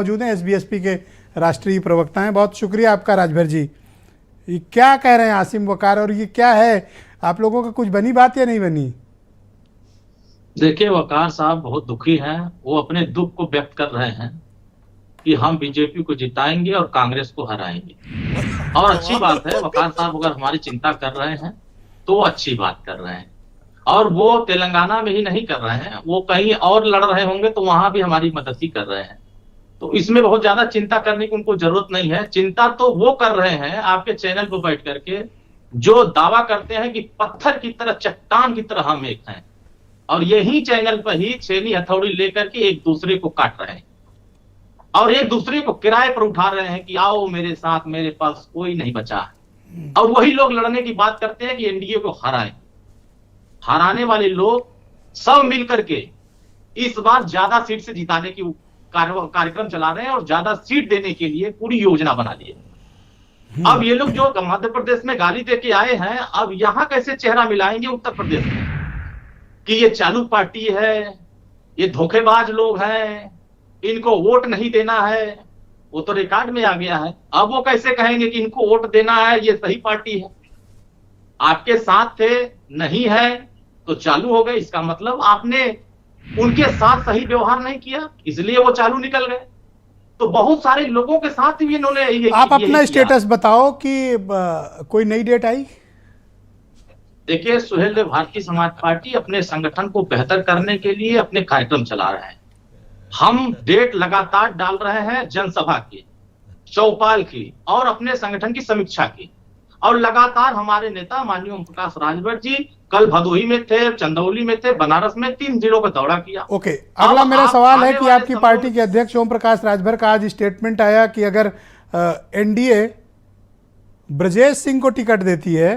मौजूद हैं एसबीएसपी के राष्ट्रीय प्रवक्ता हैं। बहुत शुक्रिया आपका राजभर जी। ये क्या कह रहे हैं आसिम वकार, और ये क्या है, आप लोगों का कुछ बनी बात या नहीं बनी? देखिए, वकार साहब बहुत दुखी हैं। वो अपने दुख को व्यक्त कर रहे हैं कि हम बीजेपी को जिताएंगे और कांग्रेस को हराएंगे। और अच्छी बात है, वकार साहब अगर हमारी चिंता कर रहे हैं तो वो अच्छी बात कर रहे हैं। और वो तेलंगाना में ही नहीं कर रहे हैं, वो कहीं और लड़ रहे होंगे तो वहां भी हमारी मदद ही कर रहे हैं। तो इसमें बहुत ज्यादा चिंता करने की उनको जरूरत नहीं है। चिंता तो वो कर रहे हैं आपके चैनल पर बैठ करके, जो दावा करते हैं कि पत्थर की तरह, चट्टान की तरह हम एक हैं, और यही चैनल पर ही छेनी हथौड़ी लेकर के एक दूसरे को काट रहे हैं और एक दूसरे को किराए पर उठा रहे हैं कि आओ मेरे साथ, मेरे पास कोई नहीं बचा है। और वही लोग लड़ने की बात करते हैं कि एनडीए को हराएं। हराने वाले लोग सब मिलकर के इस बार ज्यादा सीट से जिताने की कार्यक्रम चला रहे हैं और ज्यादा सीट देने के लिए पूरी योजना बना ली है। अब ये लोग जो मध्य प्रदेश में गाली दे के आए हैं, अब यहां कैसे चेहरा मिलाएंगे उत्तर प्रदेश में कि ये चालू पार्टी है, ये धोखेबाज लोग हैं, इनको वोट नहीं देना है। वो तो रिकॉर्ड में आ गया है। अब वो कैसे कहेंगे कि इनको वोट देना है, ये सही पार्टी है? आपके साथ थे, नहीं है तो चालू हो गए। इसका मतलब आपने उनके साथ सही व्यवहार नहीं किया, इसलिए वो चालू निकल गए। तो बहुत सारे लोगों के साथ भी इन्होंने आप अपना स्टेटस बताओ कि कोई नई डेट आई? देखिए, सुहेल देव भारतीय समाज पार्टी अपने संगठन को बेहतर करने के लिए अपने कार्यक्रम चला रहे हैं। हम डेट लगातार डाल रहे हैं, जनसभा की, चौपाल की और अपने संगठन की समीक्षा की। और लगातार हमारे नेता माननीय ओम प्रकाश राजभर जी कल भदोही में थे, चंदौली में थे, बनारस में 3 जिलों का दौरा किया। ओके, अगला मेरा सवाल है कि आपकी पार्टी के अध्यक्ष ओम प्रकाश राजभर का आज स्टेटमेंट आया कि अगर एनडीए ब्रजेश सिंह को टिकट देती है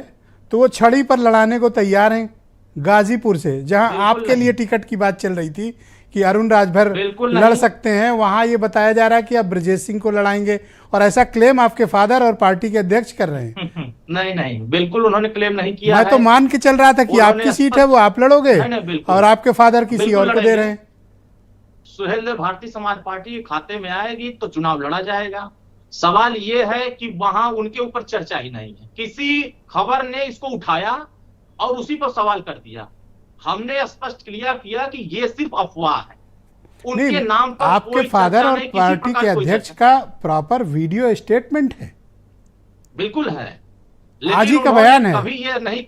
तो वो छड़ी पर लड़ाने को तैयार हैं गाजीपुर से, जहां आपके लिए टिकट की बात चल रही थी कि अरुण राजभर लड़ सकते हैं। वहां ये बताया जा रहा है कि आप ब्रजेश सिंह को लड़ाएंगे, और ऐसा क्लेम आपके फादर और पार्टी के अध्यक्ष कर रहे हैं। नहीं नहीं, बिल्कुल उन्होंने क्लेम नहीं किया। मैं तो मान के चल रहा था कि आपकी सीट है, वो आप लड़ोगे और आपके फादर किसी और को दे रहे हैं। सुहेल देव भारतीय समाज पार्टी खाते में आएगी तो चुनाव लड़ा जाएगा। सवाल ये है कि वहां उनके ऊपर चर्चा ही नहीं है। किसी खबर ने इसको उठाया और उसी पर सवाल कर दिया। हमने स्पष्ट क्लियर किया कि ये सिर्फ अफवाह है। उनके नाम पर आपके फादर और पार्टी के अध्यक्ष का प्रॉपर वीडियो स्टेटमेंट है, बिल्कुल है, आज ही का बयान है। कभी ये नहीं,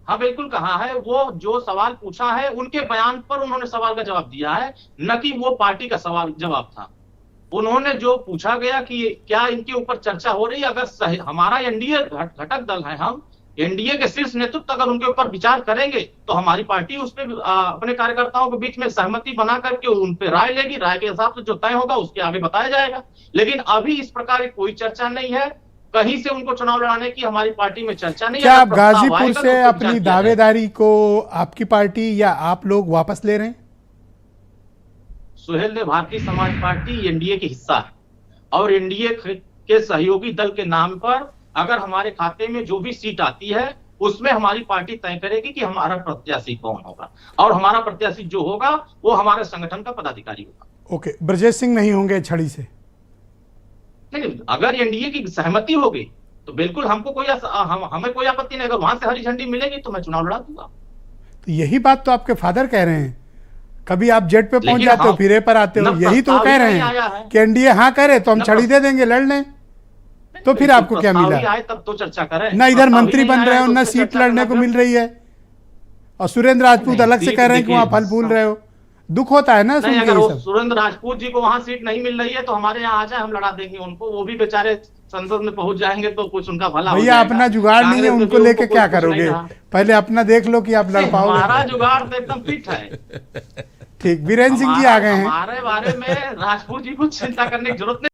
हाँ बिल्कुल कहा है। वो जो सवाल पूछा है उनके बयान पर उन्होंने सवाल का जवाब दिया है, न कि वो पार्टी का सवाल जवाब था। उन्होंने जो पूछा गया कि क्या इनके ऊपर चर्चा हो रही है, अगर हमारा एनडीए घटक दल है, हम एनडीए के शीर्ष नेतृत्व अगर उनके ऊपर विचार करेंगे तो हमारी पार्टी उस पर अपने कार्यकर्ताओं के बीच में सहमति बना करके उन पर राय लेगी। राय के हिसाब से जो तय होगा उसके आगे बताया जाएगा। लेकिन अभी इस प्रकार की कोई चर्चा नहीं है, कहीं से उनको चुनाव लड़ाने की हमारी पार्टी में चर्चा नहीं है। क्या आप गाजीपुर से अपनी दावेदारी को आपकी पार्टी या आप लोग वापस ले रहे हैं? सुहेल देव भारतीय समाज पार्टी एनडीए की हिस्सा है और एनडीए के सहयोगी दल के नाम पर अगर हमारे खाते में जो भी सीट आती है उसमें हमारी पार्टी तय करेगी कि हमारा प्रत्याशी कौन होगा, और हमारा प्रत्याशी जो होगा वो हमारे संगठन का पदाधिकारी होगा। ओके, ब्रजेश सिंह नहीं होंगे छड़ी से? नहीं, अगर एनडीए की सहमति होगी तो बिल्कुल हमको हमें कोई आपत्ति नहीं। अगर वहां से हरी झंडी मिलेगी तो मैं चुनाव लड़ा दूंगा। तो यही बात तो आपके फादर कह रहे हैं। कभी आप जेट पे पहुंच जाते हो, फिर ए पर आते हो, यही तो कह रहे हैं कि एनडीए हाँ करे तो हम छड़ी दे देंगे, लड़ लें। तो फिर आपको क्या मिला? तब तो चर्चा करें। ना इधर मंत्री बन रहे हो, ना सीट लड़ने को मिल रही है, और सुरेंद्र राजपूत अलग से कह रहे हैं कि वहां फल फूल रहे हो। दुख होता है ना सुन के। अगर सुरेंद्र राजपूत जी को वहां सीट नहीं मिल रही है तो हमारे यहाँ आ जाए, हम लड़ा देंगे उनको। वो भी बेचारे संसद में पहुंच जाएंगे तो कुछ उनका भला हो जाएगा। भैया अपना जुगाड़ नहीं है, उनको लेके क्या करोगे? पहले अपना देख लो कि आप लड़ पाओगे। हमारा जुगाड़ तो एकदम फिट है। ठीक, वीरेंद्र सिंह जी आ गए हैं। हमारे बारे में राजपूत जी को चिंता करने की जरूरत नहीं।